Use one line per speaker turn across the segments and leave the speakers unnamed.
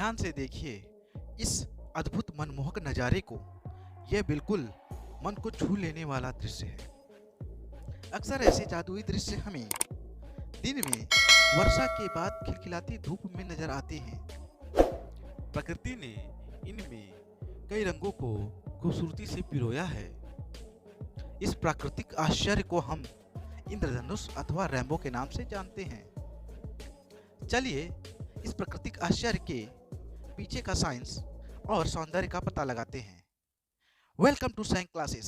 ध्यान से देखिए इस अद्भुत मनमोहक नज़ारे को। यह बिल्कुल मन को छू लेने वाला दृश्य है। अक्सर ऐसे जादुई दृश्य हमें दिन में वर्षा के बाद खिलखिलाती धूप में नजर आते हैं। प्रकृति ने इनमें कई रंगों को खूबसूरती से पिरोया है। इस प्राकृतिक आश्चर्य को हम इंद्रधनुष अथवा रेनबो के नाम से जानते हैं। चलिए इस प्राकृतिक आश्चर्य के पीछे का साइंस और सौंदर्य का पता लगाते हैं। Welcome to science classes.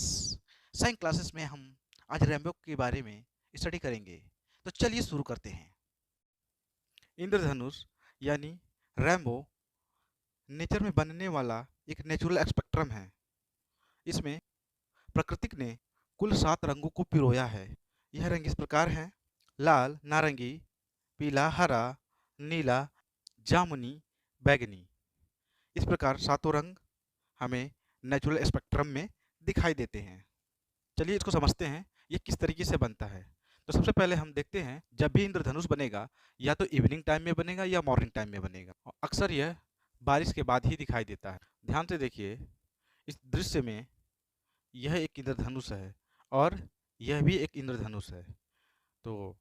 Science classes में हम आज रेनबो के बारे में स्टडी करेंगे। तो चलिए शुरू करते हैं। इंद्रधनुष यानी रेनबो नेचर में बनने वाला एक नेचुरल स्पेक्ट्रम है। इसमें प्रकृति ने कुल 7 रंगों को पिरोया है। यह रंग इस प्रकार हैं: लाल, नारंगी, पीला, हरा, नीला, जामुनी, बैगनी। इस प्रकार 7 रंग हमें नेचुरल स्पेक्ट्रम में दिखाई देते हैं। चलिए इसको समझते हैं ये किस तरीके से बनता है। तो सबसे पहले हम देखते हैं, जब भी इंद्रधनुष बनेगा या तो इवनिंग टाइम में बनेगा या मॉर्निंग टाइम में बनेगा। और अक्सर यह बारिश के बाद ही दिखाई देता है। ध्यान से देखिए इस दृश्य में, यह एक इंद्रधनुष है और यह भी एक इंद्रधनुष है। तो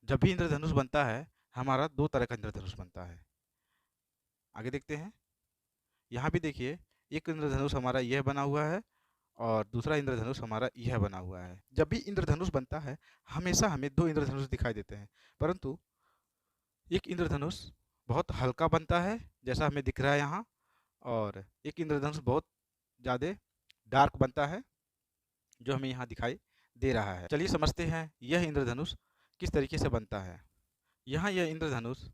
जब भी इंद्रधनुष बनता है हमारा 2 तरह का इंद्रधनुष बनता है। आगे देखते हैं, यहाँ भी देखिए एक इंद्रधनुष हमारा यह बना हुआ है और दूसरा इंद्रधनुष हमारा यह बना हुआ है। जब भी इंद्रधनुष बनता है हमेशा हमें 2 इंद्रधनुष दिखाई देते हैं, परंतु एक इंद्रधनुष बहुत हल्का बनता है जैसा हमें दिख रहा है यहाँ, और एक इंद्रधनुष बहुत ज़्यादा डार्क बनता है जो हमें यहाँ दिखाई दे रहा है। चलिए समझते हैं यह इंद्रधनुष किस तरीके से बनता है। यहाँ यह इंद्रधनुष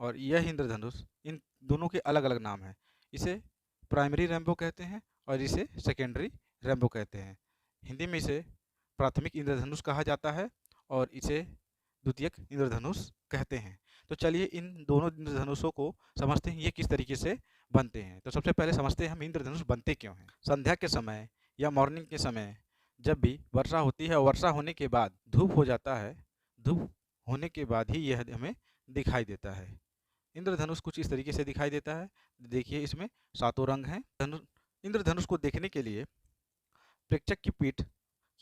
और यह इंद्रधनुष, इन दोनों के अलग अलग नाम हैं। इसे प्राइमरी रेनबो कहते हैं और इसे सेकेंडरी रेनबो कहते हैं। हिंदी में इसे प्राथमिक इंद्रधनुष कहा जाता है और इसे द्वितीयक इंद्रधनुष कहते हैं। तो चलिए इन दोनों इंद्रधनुषों को समझते हैं ये किस तरीके से बनते हैं। तो सबसे पहले समझते हैं हम इंद्रधनुष बनते क्यों हैं। संध्या के समय या मॉर्निंग के समय जब भी वर्षा होती है और वर्षा होने के बाद धूप हो जाता है, धूप होने के बाद ही यह हमें दिखाई देता है। इंद्रधनुष कुछ इस तरीके से दिखाई देता है। देखिए इसमें 7 रंग हैं। इंद्रधनुष को देखने के लिए प्रेक्षक की पीठ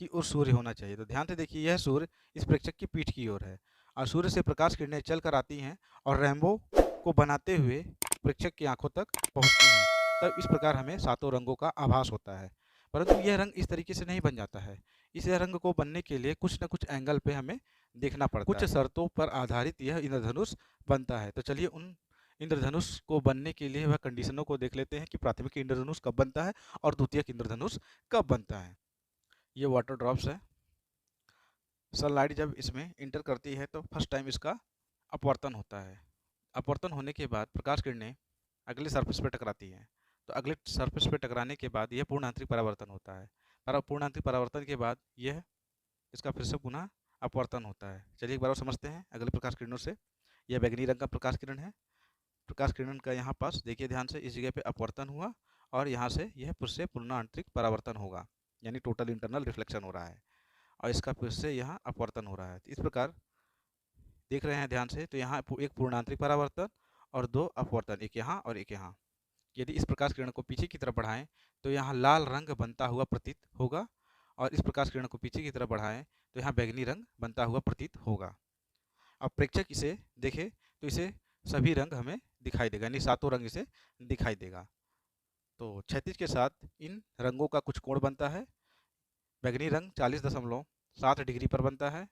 की ओर सूर्य होना चाहिए। तो ध्यान से देखिए यह सूर्य इस प्रेक्षक की पीठ की ओर है और सूर्य से प्रकाश किरणें चल कर आती हैं और रेनबो को बनाते हुए प्रेक्षक की आंखों तक पहुंचती हैं। तब इस प्रकार हमें 7 रंगों का आभास होता है। परंतु यह रंग इस तरीके से नहीं बन जाता है। इस रंग को बनने के लिए कुछ न कुछ एंगल पे हमें देखना पड़ता है। कुछ शर्तों पर आधारित यह इंद्रधनुष बनता है। तो चलिए उन इंद्रधनुष को बनने के लिए वह कंडीशनों को देख लेते हैं कि प्राथमिक इंद्रधनुष कब बनता है और द्वितीयक इंद्रधनुष कब बनता है। ये वाटर ड्रॉप्स है। सनलाइट जब इसमें इंटर करती है तो फर्स्ट टाइम इसका अपवर्तन होता है। अपवर्तन होने के बाद प्रकाश किरणें अगले सरफेस पर टकराती हैं। तो अगले सरफेस पर टकराने के बाद यह पूर्ण आंतरिक परावर्तन होता है। पूर्ण आंतरिक परावर्तन के बाद यह इसका फिर से पुनः अपवर्तन होता है। चलिए एक बार और समझते हैं अगले प्रकाश किरणों से। यह बैगनी रंग का प्रकाश किरण है। प्रकाश किरण का यहाँ पास देखिए ध्यान से, इस जगह पे अपवर्तन हुआ और यहाँ से यह फिर से पूर्ण आंतरिक परावर्तन होगा, यानी टोटल इंटरनल रिफ्लेक्शन हो रहा है और इसका फिर से यहाँ अपवर्तन हो रहा है। इस प्रकार देख रहे हैं ध्यान से, तो यहाँ एक पूर्ण आंतरिक परावर्तन और 2 अपवर्तन, एक यहाँ और एक यहाँ। यदि इस प्रकाश किरण को पीछे की तरफ बढ़ाएं तो यहाँ लाल रंग बनता हुआ प्रतीत होगा और इस प्रकाश किरण को पीछे की तरफ बढ़ाएं तो यहाँ बैंगनी रंग बनता हुआ प्रतीत होगा। अब प्रेक्षक इसे देखे तो इसे सभी रंग हमें दिखाई देगा, यानी 7 रंग इसे दिखाई देगा। तो क्षैतिज के साथ इन रंगों का कुछ कोण बनता है। बैंगनी रंग 40.7 डिग्री पर बनता है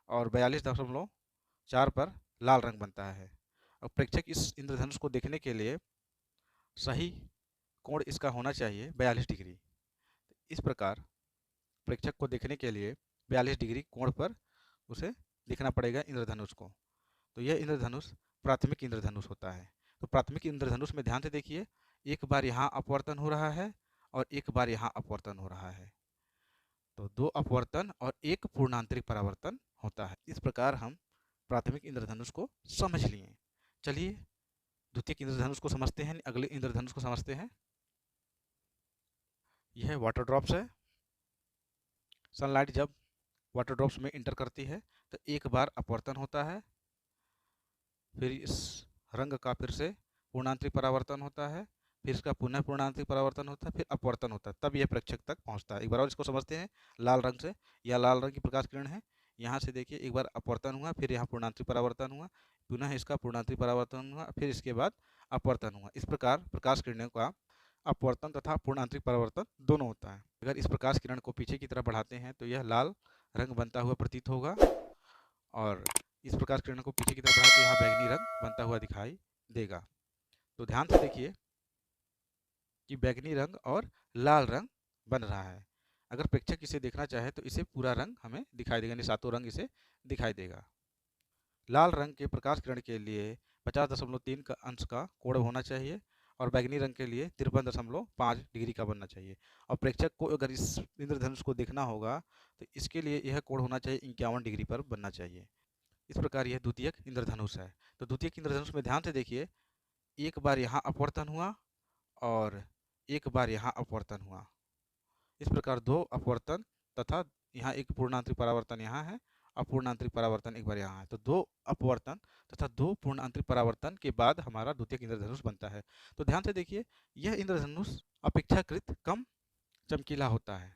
और 42.4 पर लाल रंग बनता है। अब प्रेक्षक इस इंद्रधनुष को देखने के लिए सही कोण इसका होना चाहिए 42 डिग्री। इस प्रकार प्रेक्षक को देखने के लिए 42 डिग्री कोण पर उसे दिखना पड़ेगा इंद्रधनुष को। तो यह इंद्रधनुष प्राथमिक इंद्रधनुष होता है। तो प्राथमिक इंद्रधनुष में ध्यान से देखिए, एक बार यहाँ अपवर्तन हो रहा है और एक बार यहाँ अपवर्तन हो रहा है। तो 2 अपवर्तन और 1 पूर्णांतरिक परावर्तन होता है। इस प्रकार हम प्राथमिक इंद्रधनुष को समझ लिए। चलिए द्वितीयक इंद्रधनुष को समझते हैं, अगले इंद्रधनुष को समझते हैं। यह वाटर ड्रॉप्स है। सनलाइट जब वाटर ड्रॉप्स में इंटर करती है तो एक बार अपवर्तन होता है, फिर इस रंग का फिर से पूर्णांतरिक परावर्तन होता है, फिर इसका पुनः पूर्णांतरिक परावर्तन होता है, फिर अपवर्तन होता है, तब यह प्रेक्षक तक पहुंचता है। एक बार और इसको समझते हैं लाल रंग से। यह लाल रंग की प्रकाश किरण है। यहाँ से देखिए, एक बार अपवर्तन हुआ, फिर यहाँ पूर्णांतरिक परावर्तन हुआ, पुनः इसका पूर्णांतरिक परावर्तन हुआ, फिर इसके बाद अपवर्तन हुआ। इस प्रकार प्रकाश किरणों का अपवर्तन तथा पूर्णांतरिक परावर्तन दोनों होता है। अगर इस प्रकाश किरण को पीछे की तरफ बढ़ाते हैं तो यह लाल रंग बनता हुआ प्रतीत होगा, और इस प्रकाश किरण को पीछे की तरफ बढ़ाते यहाँ बैंगनी रंग बनता हुआ दिखाई देगा। तो ध्यान से देखिए कि बैंगनी रंग और लाल रंग बन रहा है। अगर प्रेक्षक इसे देखना चाहे तो इसे पूरा रंग हमें दिखाई देगा, यानी सातों रंग इसे दिखाई देगा। लाल रंग के प्रकाश किरण के लिए 50.3 का अंश का कोण होना चाहिए, और बैंगनी रंग के लिए 53.5 डिग्री का बनना चाहिए। और प्रेक्षक को अगर इस इंद्रधनुष को देखना होगा तो इसके लिए यह कोण होना चाहिए 51 डिग्री पर बनना चाहिए। इस प्रकार यह द्वितीयक इंद्रधनुष है। तो द्वितीयक इंद्रधनुष में ध्यान से देखिए, एक बार यहाँ अपवर्तन हुआ और एक बार यहाँ अपवर्तन हुआ। इस प्रकार दो अपवर्तन तथा यहाँ एक पूर्णांतरिक परावर्तन यहाँ है, अपूर्णांतरिक परावर्तन एक बार यहाँ है। तो दो अपवर्तन तथा दो पूर्णांतरिक परावर्तन के बाद हमारा द्वितीयक इंद्रधनुष बनता है। तो ध्यान से देखिए, यह इंद्रधनुष अपेक्षाकृत कम चमकीला होता है।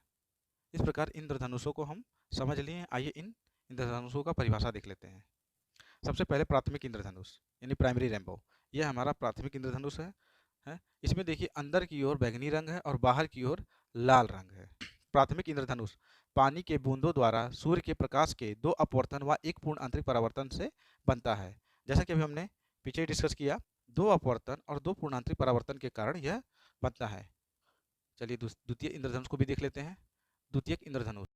इस प्रकार इंद्रधनुषों को हम समझ लिए। आइए इन इंद्रधनुषों का परिभाषा देख लेते हैं। सबसे पहले प्राथमिक इंद्रधनुष यानी प्राइमरी रेनबो। यह हमारा प्राथमिक इंद्रधनुष है। इसमें देखिए, अंदर की ओर बैंगनी रंग है और बाहर की ओर लाल रंग है। प्राथमिक इंद्रधनुष पानी के बूंदों द्वारा सूर्य के प्रकाश के दो अपवर्तन व एक पूर्ण आंतरिक परावर्तन से बनता है। जैसा कि अभी हमने पीछे डिस्कस किया, दो अपवर्तन और दो पूर्ण आंतरिक परावर्तन के कारण यह बनता है। चलिए द्वितीय इंद्रधनुष को भी देख लेते हैं। द्वितीयक इंद्रधनुष,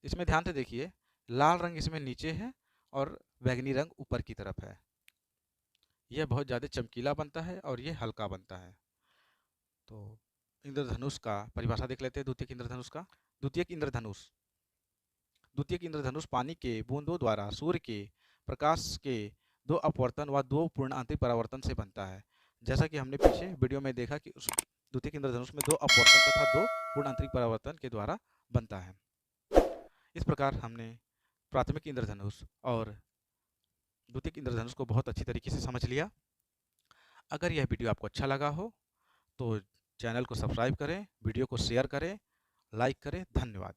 इसमें ध्यान से देखिए, लाल रंग इसमें नीचे है और बैंगनी रंग ऊपर की तरफ है। यह बहुत ज़्यादा चमकीला बनता है और यह हल्का बनता है। तो इंद्रधनुष का परिभाषा देख लेते हैं द्वितीयक इंद्रधनुष का। द्वितीयक इंद्रधनुष, द्वितीयक इंद्रधनुष पानी के बूंदों द्वारा सूर्य के प्रकाश के दो अपवर्तन व दो पूर्ण आंतरिक परावर्तन से बनता है। जैसा कि हमने पीछे वीडियो में देखा कि उस द्वितीयक इंद्रधनुष में दो अपवर्तन तथा दो पूर्ण आंतरिक परावर्तन के द्वारा बनता है। इस प्रकार हमने प्राथमिक इंद्रधनुष और द्वितीयक इंद्रधनुष को बहुत अच्छी तरीके से समझ लिया। अगर यह वीडियो आपको अच्छा लगा हो तो चैनल को सब्सक्राइब करें, वीडियो को शेयर करें, लाइक करें। धन्यवाद।